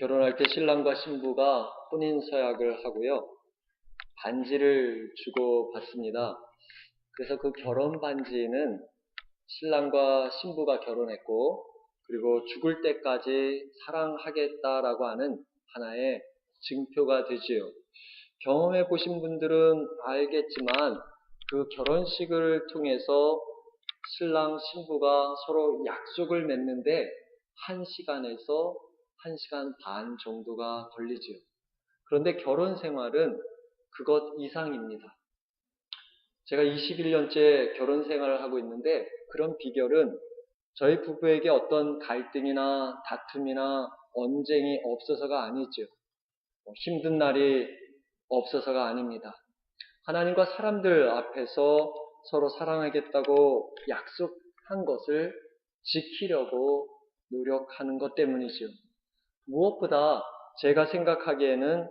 결혼할 때 신랑과 신부가 혼인 서약을 하고요. 반지를 주고 받습니다. 그래서 그 결혼 반지는 신랑과 신부가 결혼했고, 그리고 죽을 때까지 사랑하겠다라고 하는 하나의 증표가 되지요. 경험해 보신 분들은 알겠지만 그 결혼식을 통해서 신랑 신부가 서로 약속을 맺는데 1시간에서 1시간 반 정도가 걸리지요. 그런데 결혼 생활은 그것 이상입니다. 제가 21년째 결혼 생활을 하고 있는데 그런 비결은 저희 부부에게 어떤 갈등이나 다툼이나 언쟁이 없어서가 아니죠. 힘든 날이 없어서가 아닙니다. 하나님과 사람들 앞에서 서로 사랑하겠다고 약속한 것을 지키려고 노력하는 것 때문이죠. 무엇보다 제가 생각하기에는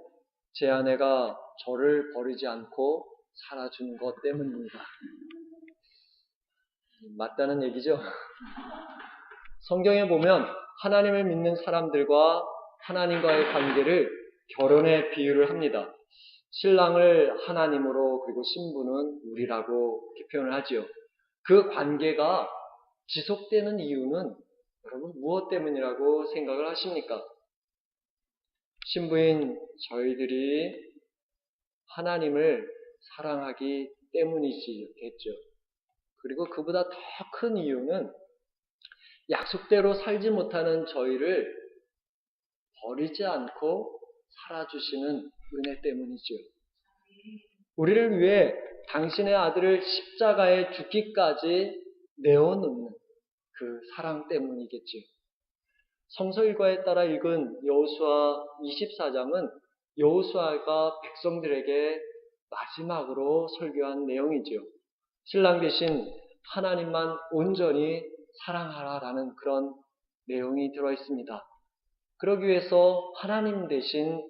제 아내가 저를 버리지 않고 살아주는 것 때문입니다. 맞다는 얘기죠? 성경에 보면 하나님을 믿는 사람들과 하나님과의 관계를 결혼에 비유를 합니다. 신랑을 하나님으로 그리고 신부는 우리라고 이렇게 표현을 하지요. 그 관계가 지속되는 이유는 여러분 무엇 때문이라고 생각을 하십니까? 신부인 저희들이 하나님을 사랑하기 때문이시겠죠. 그리고 그보다 더 큰 이유는 약속대로 살지 못하는 저희를 버리지 않고 살아주시는 은혜 때문이죠. 우리를 위해 당신의 아들을 십자가에 죽기까지 내어놓는 그 사랑 때문이겠죠. 성서 일과에 따라 읽은 여호수아 24장은 여호수아가 백성들에게 마지막으로 설교한 내용이지요. 신랑 대신 하나님만 온전히 사랑하라라는 그런 내용이 들어있습니다. 그러기 위해서 하나님 대신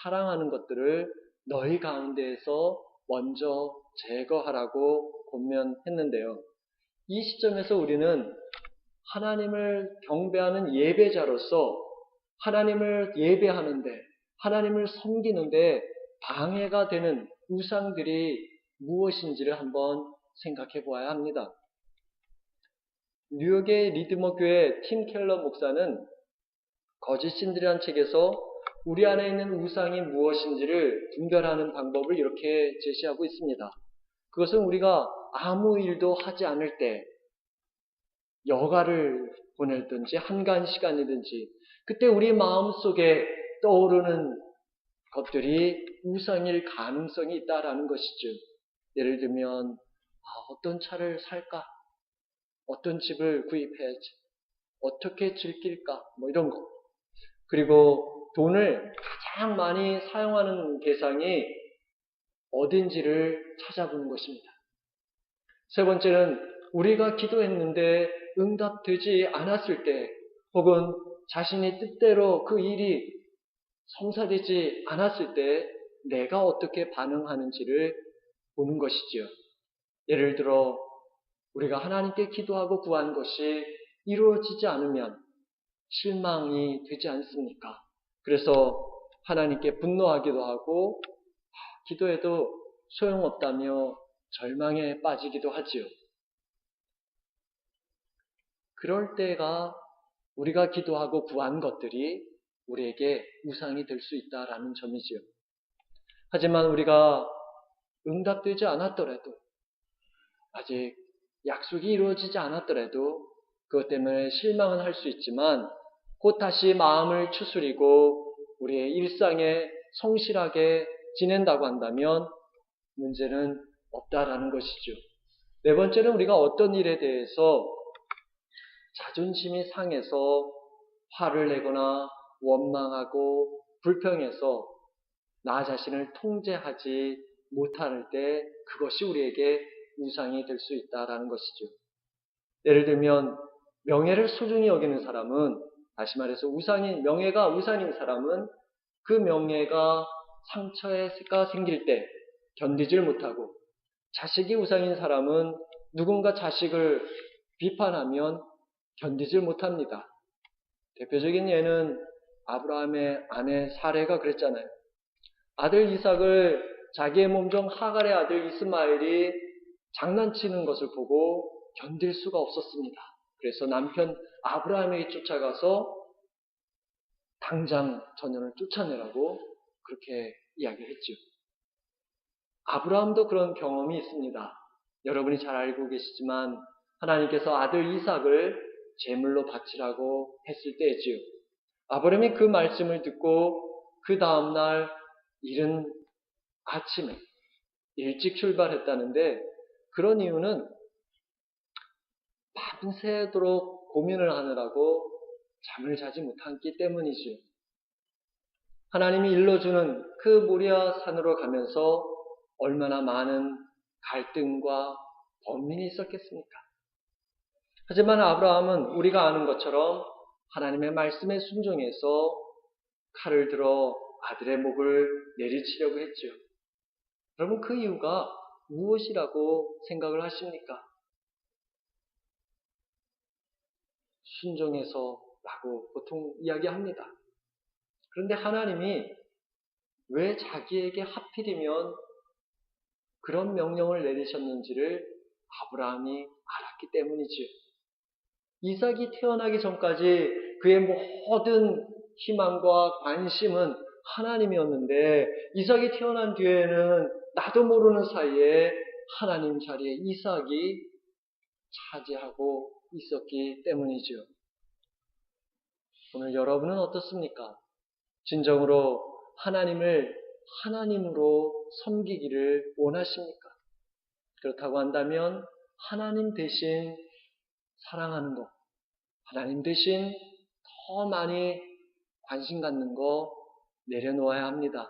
사랑하는 것들을 너희 가운데에서 먼저 제거하라고 권면했는데요. 이 시점에서 우리는 하나님을 경배하는 예배자로서 하나님을 예배하는데, 하나님을 섬기는데 방해가 되는 우상들이 무엇인지를 한번 생각해 보아야 합니다. 뉴욕의 리드머 교회 팀 켈러 목사는 거짓 신들이라는 책에서 우리 안에 있는 우상이 무엇인지를 분별하는 방법을 이렇게 제시하고 있습니다. 그것은 우리가 아무 일도 하지 않을 때, 여가를 보내든지 한가한 시간이든지 그때 우리 마음속에 떠오르는 것들이 우상일 가능성이 있다라는 것이죠. 예를 들면 어떤 차를 살까? 어떤 집을 구입해야지? 어떻게 즐길까? 이런 거. 그리고 돈을 가장 많이 사용하는 대상이 어딘지를 찾아보는 것입니다. 세 번째는 우리가 기도했는데 응답되지 않았을 때, 혹은 자신이 뜻대로 그 일이 성사되지 않았을 때 내가 어떻게 반응하는지를 보는 것이지요. 예를 들어 우리가 하나님께 기도하고 구한 것이 이루어지지 않으면 실망이 되지 않습니까? 그래서 하나님께 분노하기도 하고 기도해도 소용없다며 절망에 빠지기도 하지요. 그럴 때가 우리가 기도하고 구한 것들이 우리에게 우상이 될 수 있다라는 점이지요. 하지만 우리가 응답되지 않았더라도, 아직 약속이 이루어지지 않았더라도 그것 때문에 실망은 할 수 있지만 곧 다시 마음을 추스리고 우리의 일상에 성실하게 지낸다고 한다면 문제는 없다라는 것이죠. 네 번째는 우리가 어떤 일에 대해서 자존심이 상해서 화를 내거나 원망하고 불평해서 나 자신을 통제하지 못할 때 그것이 우리에게 우상이 될 수 있다라는 것이죠. 예를 들면 명예를 소중히 여기는 사람은, 다시 말해서 명예가 우상인 사람은 그 명예가 상처가 생길 때 견디질 못하고, 자식이 우상인 사람은 누군가 자식을 비판하면 견디질 못합니다. 대표적인 예는 아브라함의 아내 사레가 그랬잖아요. 아들 이삭을 자기의 몸종 하갈의 아들 이스마엘이 장난치는 것을 보고 견딜 수가 없었습니다. 그래서 남편 아브라함에게 쫓아가서 당장 저년을 쫓아내라고 그렇게 이야기했죠. 아브라함도 그런 경험이 있습니다. 여러분이 잘 알고 계시지만 하나님께서 아들 이삭을 제물로 바치라고 했을 때지요. 아브라함이 그 말씀을 듣고 그 다음날 이른 아침에 일찍 출발했다는데 그런 이유는 밤새도록 고민을 하느라고 잠을 자지 못했기 때문이죠. 하나님이 일러주는 그 모리아 산으로 가면서 얼마나 많은 갈등과 번민이 있었겠습니까? 하지만 아브라함은 우리가 아는 것처럼 하나님의 말씀에 순종해서 칼을 들어 아들의 목을 내리치려고 했죠. 여러분 그 이유가 무엇이라고 생각을 하십니까? 순종해서라고 보통 이야기합니다. 그런데 하나님이 왜 자기에게 하필이면 그런 명령을 내리셨는지를 아브라함이 알았기 때문이지요. 이삭이 태어나기 전까지 그의 모든 희망과 관심은 하나님이었는데 이삭이 태어난 뒤에는 나도 모르는 사이에 하나님 자리에 이삭이 차지하고 있었기 때문이죠. 오늘 여러분은 어떻습니까? 진정으로 하나님을 하나님으로 섬기기를 원하십니까? 그렇다고 한다면 하나님 대신 사랑하는 것, 하나님 대신 더 많이 관심 갖는 거 내려놓아야 합니다.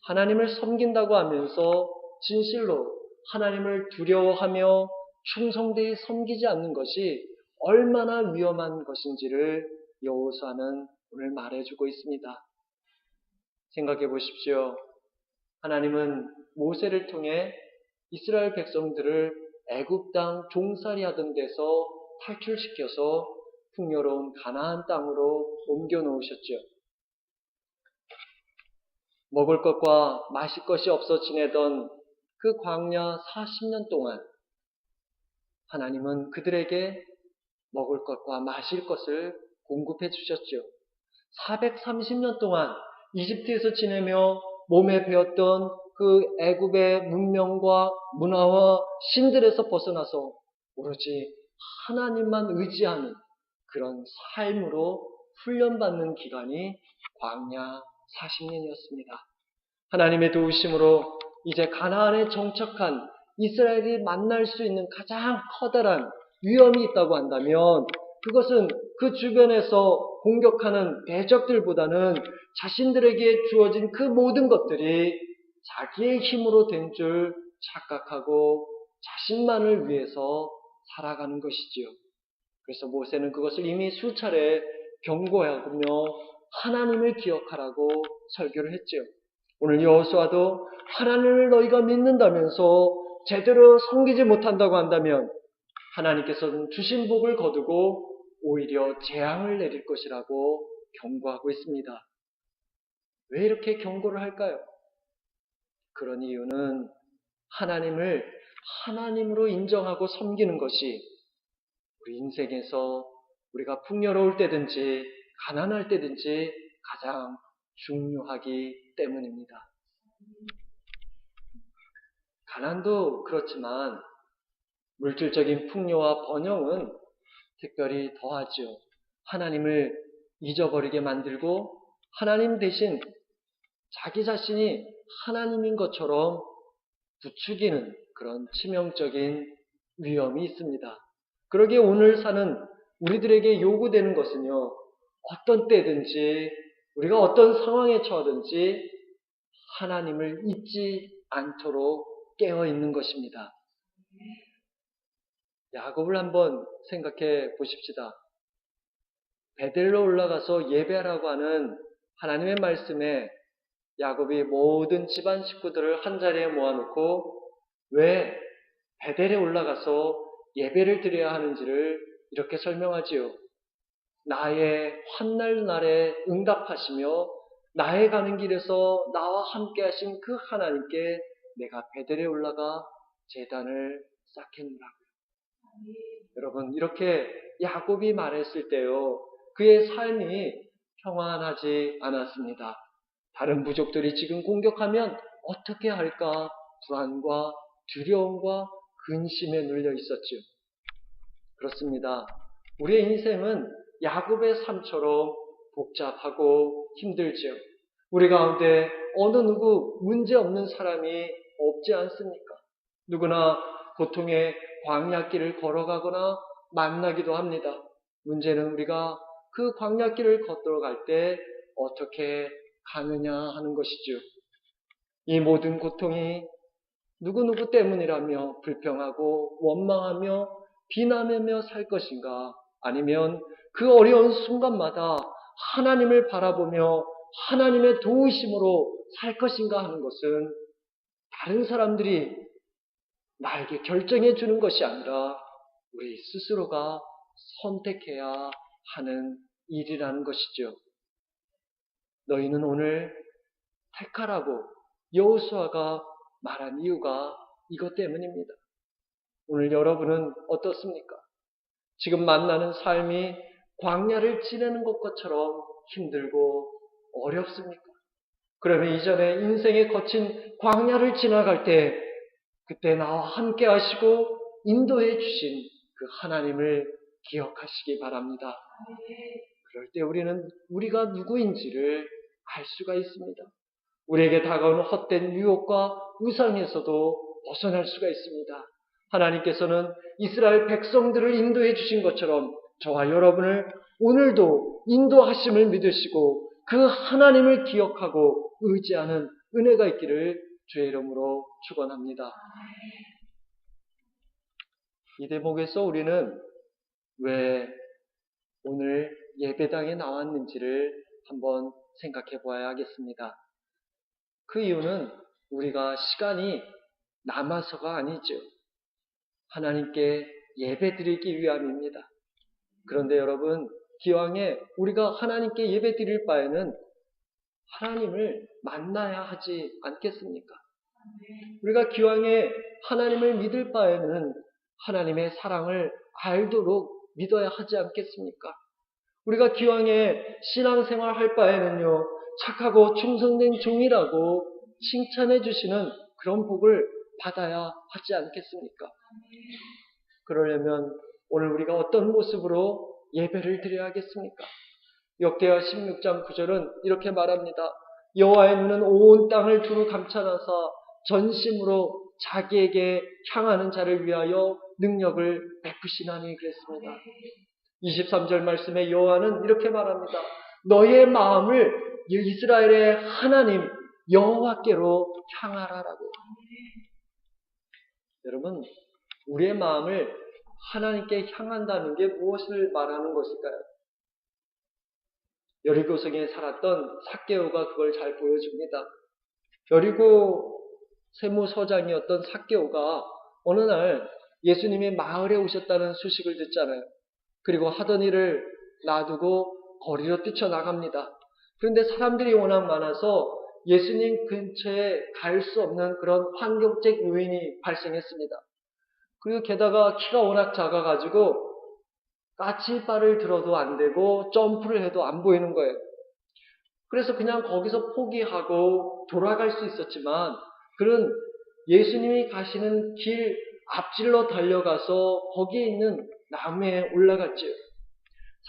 하나님을 섬긴다고 하면서 진실로 하나님을 두려워하며 충성되이 섬기지 않는 것이 얼마나 위험한 것인지를 여호수아는 오늘 말해주고 있습니다. 생각해 보십시오. 하나님은 모세를 통해 이스라엘 백성들을 애굽 땅 종살이 하던 데서 탈출시켜서 풍요로운 가나안 땅으로 옮겨 놓으셨죠. 먹을 것과 마실 것이 없어 지내던 그 광야 40년 동안 하나님은 그들에게 먹을 것과 마실 것을 공급해 주셨죠. 430년 동안 이집트에서 지내며 몸에 배웠던 그 애굽의 문명과 문화와 신들에서 벗어나서 오로지 하나님만 의지하는 그런 삶으로 훈련받는 기간이 광야 40년이었습니다. 하나님의 도우심으로 이제 가나안에 정착한 이스라엘이 만날 수 있는 가장 커다란 위험이 있다고 한다면 그것은 그 주변에서 공격하는 대적들보다는 자신들에게 주어진 그 모든 것들이 자기의 힘으로 된 줄 착각하고 자신만을 위해서 살아가는 것이지요. 그래서 모세는 그것을 이미 수차례 경고하며 하나님을 기억하라고 설교를 했지요. 오늘 여호수아도 하나님을 너희가 믿는다면서 제대로 섬기지 못한다고 한다면 하나님께서는 주신 복을 거두고 오히려 재앙을 내릴 것이라고 경고하고 있습니다. 왜 이렇게 경고를 할까요? 그런 이유는 하나님을 하나님으로 인정하고 섬기는 것이 우리 인생에서 우리가 풍요로울 때든지 가난할 때든지 가장 중요하기 때문입니다. 가난도 그렇지만 물질적인 풍요와 번영은 특별히 더하죠. 하나님을 잊어버리게 만들고 하나님 대신 자기 자신이 하나님인 것처럼 부추기는 그런 치명적인 위험이 있습니다. 그러기에 오늘 사는 우리들에게 요구되는 것은요, 어떤 때든지 우리가 어떤 상황에 처하든지 하나님을 잊지 않도록 깨어있는 것입니다. 야곱을 한번 생각해 보십시다. 베델로 올라가서 예배하라고 하는 하나님의 말씀에 야곱이 모든 집안 식구들을 한자리에 모아놓고 왜 베델에 올라가서 예배를 드려야 하는지를 이렇게 설명하지요. 나의 환난 날에 응답하시며 나의 가는 길에서 나와 함께 하신 그 하나님께 내가 베델에 올라가 제단을 쌓겠노라고요. 여러분, 이렇게 야곱이 말했을 때요, 그의 삶이 평안하지 않았습니다. 다른 부족들이 지금 공격하면 어떻게 할까 불안과 두려움과 근심에 눌려 있었죠. 그렇습니다. 우리의 인생은 야곱의 삶처럼 복잡하고 힘들지요. 우리 가운데 어느 누구 문제 없는 사람이 없지 않습니까? 누구나 고통의 광야길을 걸어가거나 만나기도 합니다. 문제는 우리가 그 광야길을 걷어갈 때 어떻게 가느냐 하는 것이죠. 이 모든 고통이 누구누구 때문이라며 불평하고 원망하며 비난하며 살 것인가? 아니면 그 어려운 순간마다 하나님을 바라보며 하나님의 도우심으로 살 것인가 하는 것은 다른 사람들이 나에게 결정해 주는 것이 아니라 우리 스스로가 선택해야 하는 일이라는 것이죠. 너희는 오늘 택하라고 여호수아가 말한 이유가 이것 때문입니다. 오늘 여러분은 어떻습니까? 지금 만나는 삶이 광야를 지내는 것처럼 힘들고 어렵습니까? 그러면 이전에 인생의 거친 광야를 지나갈 때 그때 나와 함께 하시고 인도해 주신 그 하나님을 기억하시기 바랍니다. 그럴 때 우리는 우리가 누구인지를 알 수가 있습니다. 우리에게 다가오는 헛된 유혹과 우상에서도 벗어날 수가 있습니다. 하나님께서는 이스라엘 백성들을 인도해 주신 것처럼 저와 여러분을 오늘도 인도하심을 믿으시고 그 하나님을 기억하고 의지하는 은혜가 있기를 주의 이름으로 축원합니다. 이 대목에서 우리는 왜 오늘 예배당에 나왔는지를 한번 생각해 보아야 하겠습니다. 그 이유는 우리가 시간이 남아서가 아니죠. 하나님께 예배드리기 위함입니다. 그런데 여러분, 기왕에 우리가 하나님께 예배드릴 바에는 하나님을 만나야 하지 않겠습니까? 우리가 기왕에 하나님을 믿을 바에는 하나님의 사랑을 알도록 믿어야 하지 않겠습니까? 우리가 기왕에 신앙생활 할 바에는요, 착하고 충성된 종이라고 칭찬해 주시는 그런 복을 받아야 하지 않겠습니까? 그러려면 오늘 우리가 어떤 모습으로 예배를 드려야겠습니까? 역대하 16장 9절은 이렇게 말합니다. 여호와의 눈은 온 땅을 두루 감찰하사 전심으로 자기에게 향하는 자를 위하여 능력을 베푸시나니 그랬습니다. 23절 말씀에 여호와는 이렇게 말합니다. 너의 마음을 이스라엘의 하나님 여호와께로 향하라라고. 여러분, 우리의 마음을 하나님께 향한다는 게 무엇을 말하는 것일까요? 여리고성에 살았던 삭개오가 그걸 잘 보여줍니다. 여리고 세무서장이었던 삭개오가 어느 날 예수님이 마을에 오셨다는 소식을 듣잖아요. 그리고 하던 일을 놔두고 거리로 뛰쳐나갑니다. 그런데 사람들이 워낙 많아서 예수님 근처에 갈 수 없는 그런 환경적 요인이 발생했습니다. 그리고 게다가 키가 워낙 작아가지고 까치발을 들어도 안 되고 점프를 해도 안 보이는 거예요. 그래서 그냥 거기서 포기하고 돌아갈 수 있었지만 그는 예수님이 가시는 길 앞질러 달려가서 거기에 있는 나무에 올라갔죠.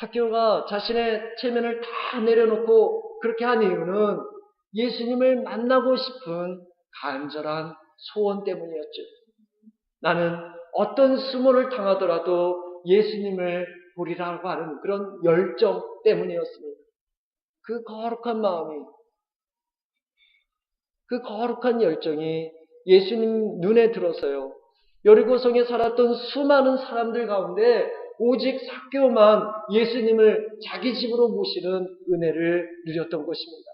삭개오가 자신의 체면을 다 내려놓고 그렇게 한 이유는 예수님을 만나고 싶은 간절한 소원 때문이었죠. 나는 어떤 수모를 당하더라도 예수님을 보리라고 하는 그런 열정 때문이었습니다. 그 거룩한 마음이, 그 거룩한 열정이 예수님 눈에 들어서요. 여리고성에 살았던 수많은 사람들 가운데 오직 삭개오만 예수님을 자기 집으로 모시는 은혜를 누렸던 것입니다.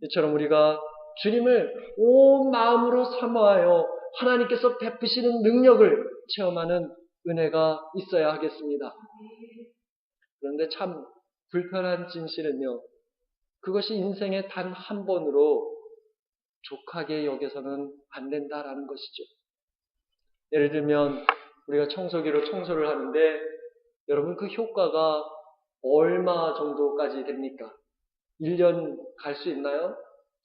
이처럼 우리가 주님을 온 마음으로 사모하여 하나님께서 베푸시는 능력을 체험하는 은혜가 있어야 하겠습니다. 그런데 참 불편한 진실은요, 그것이 인생의 단 한 번으로 족하게 여겨서는 안 된다라는 것이죠. 예를 들면 우리가 청소기로 청소를 하는데 여러분 그 효과가 얼마 정도까지 됩니까? 1년 갈 수 있나요?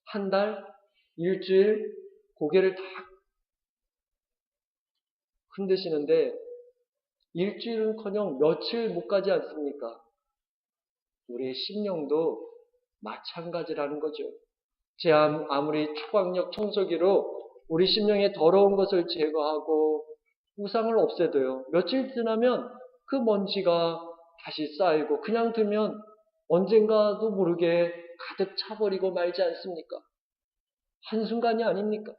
한 달? 일주일? 고개를 다 흔드시는데 일주일은커녕 며칠 못 가지 않습니까? 우리의 심령도 마찬가지라는 거죠. 제 아무리 초강력 청소기로 우리 심령의 더러운 것을 제거하고 우상을 없애도요, 며칠 지나면 그 먼지가 다시 쌓이고 그냥 두면 언젠가도 모르게 가득 차버리고 말지 않습니까? 한순간이 아닙니까?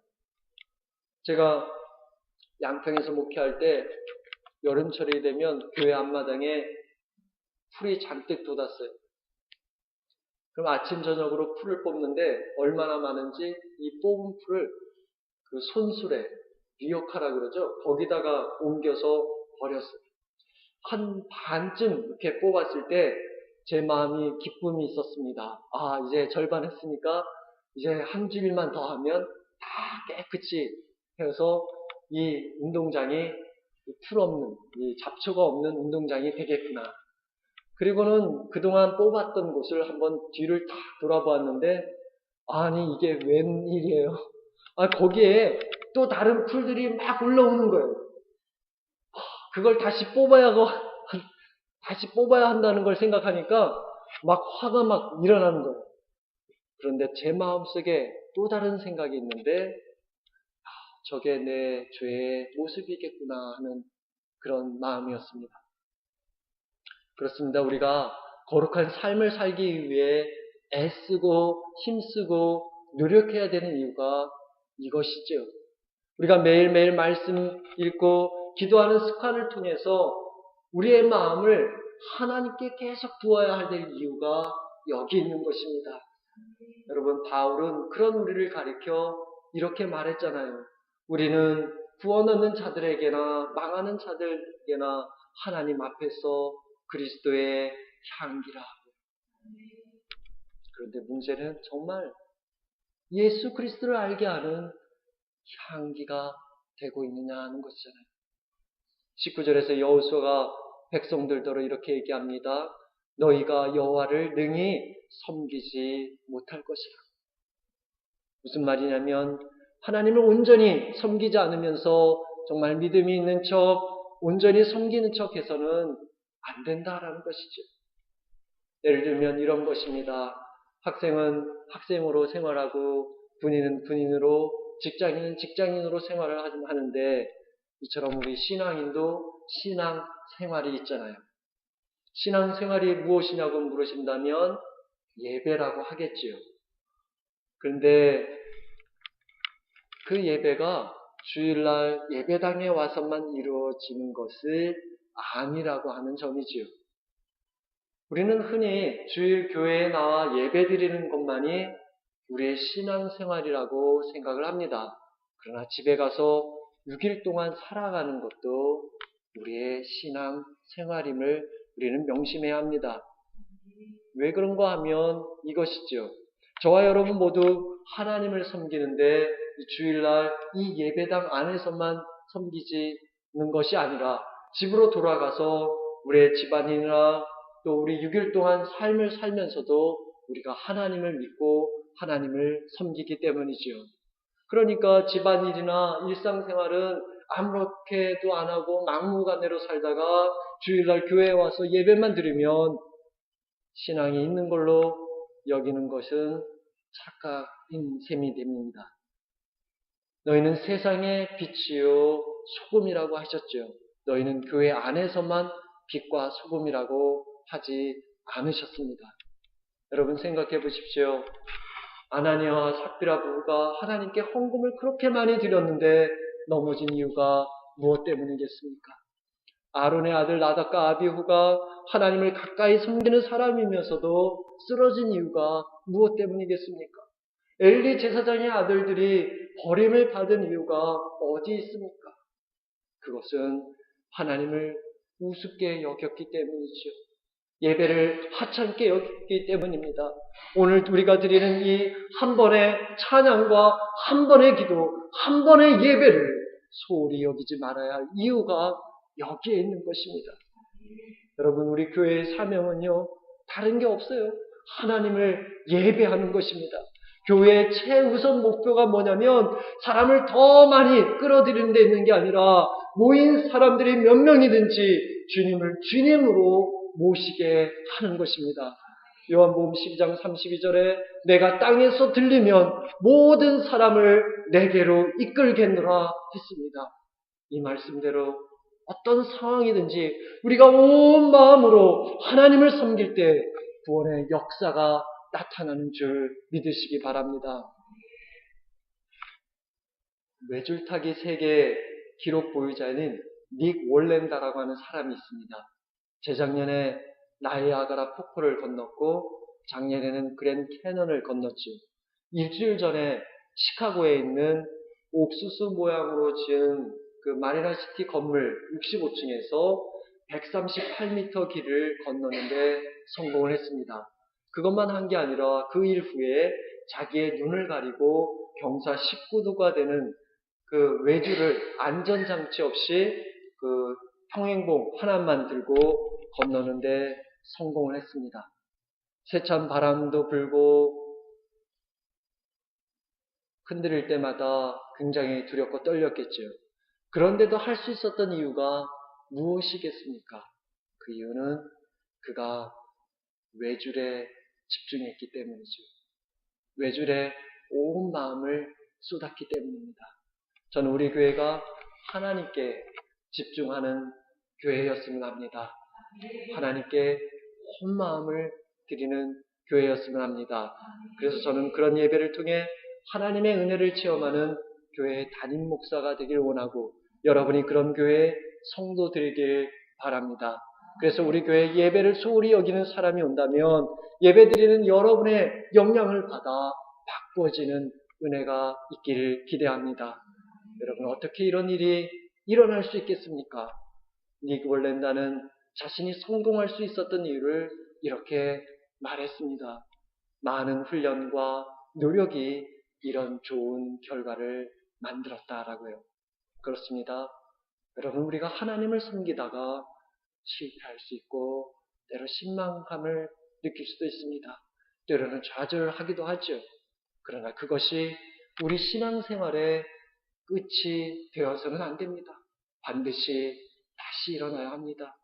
제가 양평에서 목회할 때 여름철이 되면 교회 앞마당에 풀이 잔뜩 돋았어요. 그럼 아침 저녁으로 풀을 뽑는데 얼마나 많은지 이 뽑은 풀을 그 손수레, 리어카라 그러죠. 거기다가 옮겨서 버렸어요. 한 반쯤 이렇게 뽑았을 때 제 마음이 기쁨이 있었습니다. 아, 이제 절반 했으니까 이제 한 주일만 더 하면 다 깨끗이 해서 이 운동장이 풀 없는, 이 잡초가 없는 운동장이 되겠구나. 그리고는 그동안 뽑았던 곳을 한번 뒤를 탁 돌아보았는데, 아니, 이게 웬일이에요? 아, 거기에 또 다른 풀들이 막 올라오는 거예요. 그걸 다시 뽑아야 한다는 걸 생각하니까 막 화가 막 일어나는 거예요. 그런데 제 마음속에 또 다른 생각이 있는데, 저게 내 죄의 모습이겠구나 하는 그런 마음이었습니다. 그렇습니다. 우리가 거룩한 삶을 살기 위해 애쓰고 힘쓰고 노력해야 되는 이유가 이것이죠. 우리가 매일매일 말씀 읽고 기도하는 습관을 통해서 우리의 마음을 하나님께 계속 두어야 될 이유가 여기 있는 것입니다. 여러분, 바울은 그런 우리를 가리켜 이렇게 말했잖아요. 우리는 구원 얻는 자들에게나 망하는 자들에게나 하나님 앞에서 그리스도의 향기라. 그런데 문제는 정말 예수 그리스도를 알게 하는 향기가 되고 있느냐 하는 것이잖아요. 19절에서 여호수아가 백성들더러 이렇게 얘기합니다. 너희가 여호와를 능히 섬기지 못할 것이라. 무슨 말이냐면 하나님을 온전히 섬기지 않으면서 정말 믿음이 있는 척, 온전히 섬기는 척 해서는 안 된다라는 것이죠. 예를 들면 이런 것입니다. 학생은 학생으로 생활하고 군인은 군인으로, 직장인은 직장인으로 생활을 하는데 이처럼 우리 신앙인도 신앙 생활이 있잖아요. 신앙 생활이 무엇이냐고 물으신다면 예배라고 하겠지요. 그런데 그 예배가 주일날 예배당에 와서만 이루어지는 것을 아니라고 하는 점이지요. 우리는 흔히 주일 교회에 나와 예배 드리는 것만이 우리의 신앙생활이라고 생각을 합니다. 그러나 집에 가서 6일 동안 살아가는 것도 우리의 신앙생활임을 우리는 명심해야 합니다. 왜 그런가 하면 이것이죠. 저와 여러분 모두 하나님을 섬기는데 이 주일날 이 예배당 안에서만 섬기지는 것이 아니라 집으로 돌아가서 우리의 집안이나 또 우리 6일 동안 삶을 살면서도 우리가 하나님을 믿고 하나님을 섬기기 때문이지요. 그러니까 집안일이나 일상생활은 아무렇게도 안 하고 막무가내로 살다가 주일날 교회에 와서 예배만 드리면 신앙이 있는 걸로 여기는 것은 착각인 셈이 됩니다. 너희는 세상의 빛이요 소금이라고 하셨죠. 너희는 교회 안에서만 빛과 소금이라고 하지 않으셨습니다. 여러분 생각해 보십시오. 아나니아와 삽비라 부부가 하나님께 헌금을 그렇게 많이 드렸는데 넘어진 이유가 무엇 때문이겠습니까? 아론의 아들 나답과 아비후가 하나님을 가까이 섬기는 사람이면서도 쓰러진 이유가 무엇 때문이겠습니까? 엘리 제사장의 아들들이 버림을 받은 이유가 어디 있습니까? 그것은 하나님을 우습게 여겼기 때문이죠. 예배를 하찮게 여기기 때문입니다. 오늘 우리가 드리는 이 한 번의 찬양과 한 번의 기도, 한 번의 예배를 소홀히 여기지 말아야 할 이유가 여기에 있는 것입니다. 여러분, 우리 교회의 사명은요, 다른 게 없어요. 하나님을 예배하는 것입니다. 교회의 최우선 목표가 뭐냐면 사람을 더 많이 끌어들이는 데 있는 게 아니라 모인 사람들이 몇 명이든지 주님을 주님으로 모시게 하는 것입니다. 요한복음 12장 32절에 내가 땅에서 들리면 모든 사람을 내게로 이끌겠노라 했습니다. 이 말씀대로 어떤 상황이든지 우리가 온 마음으로 하나님을 섬길 때 구원의 역사가 나타나는 줄 믿으시기 바랍니다. 외줄타기 세계 기록 보유자인 닉 월렌다라고 하는 사람이 있습니다. 재작년에 나이아가라 폭포를 건넜고 작년에는 그랜드 캐년을 건넜죠. 일주일 전에 시카고에 있는 옥수수 모양으로 지은 그 마리나시티 건물 65층에서 138m 길을 건너는데 성공을 했습니다. 그것만 한 게 아니라 그 일 후에 자기의 눈을 가리고 경사 19도가 되는 그 외주를 안전장치 없이 그 평행봉 하나만 들고 건너는데 성공을 했습니다. 세찬 바람도 불고 흔들릴 때마다 굉장히 두렵고 떨렸겠죠. 그런데도 할 수 있었던 이유가 무엇이겠습니까? 그 이유는 그가 외줄에 집중했기 때문이죠. 외줄에 온 마음을 쏟았기 때문입니다. 저는 우리 교회가 하나님께 집중하는 교회였으면 합니다. 하나님께 온 마음을 드리는 교회였으면 합니다. 그래서 저는 그런 예배를 통해 하나님의 은혜를 체험하는 교회의 담임 목사가 되길 원하고 여러분이 그런 교회의 성도 되길 바랍니다. 그래서 우리 교회 예배를 소홀히 여기는 사람이 온다면 예배드리는 여러분의 영향을 받아 바꿔지는 은혜가 있기를 기대합니다. 여러분, 어떻게 이런 일이 일어날 수 있겠습니까? 닉 월렌다는 자신이 성공할 수 있었던 이유를 이렇게 말했습니다. 많은 훈련과 노력이 이런 좋은 결과를 만들었다라고요. 그렇습니다. 여러분, 우리가 하나님을 섬기다가 실패할 수 있고 때로 실망감을 느낄 수도 있습니다. 때로는 좌절하기도 하죠. 그러나 그것이 우리 신앙생활의 끝이 되어서는 안 됩니다. 반드시 다시 일어나야 합니다.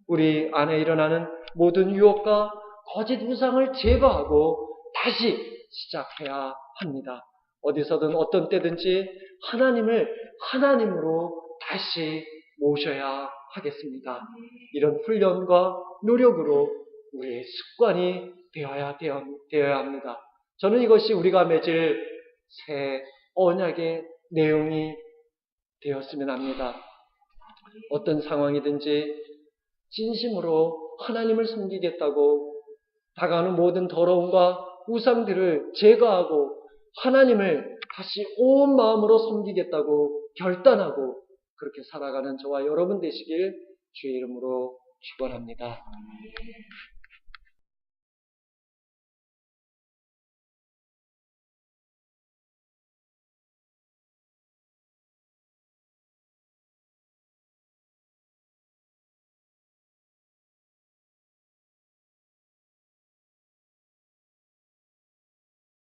우리 안에 일어나는 모든 유혹과 거짓 우상을 제거하고 다시 시작해야 합니다. 어디서든 어떤 때든지 하나님을 하나님으로 다시 모셔야 하겠습니다. 이런 훈련과 노력으로 우리의 습관이 되어야 합니다. 저는 이것이 우리가 맺을 새 언약의 내용이 되었으면 합니다. 어떤 상황이든지 진심으로 하나님을 섬기겠다고 다가오는 모든 더러움과 우상들을 제거하고 하나님을 다시 온 마음으로 섬기겠다고 결단하고 그렇게 살아가는 저와 여러분 되시길 주의 이름으로 축원합니다.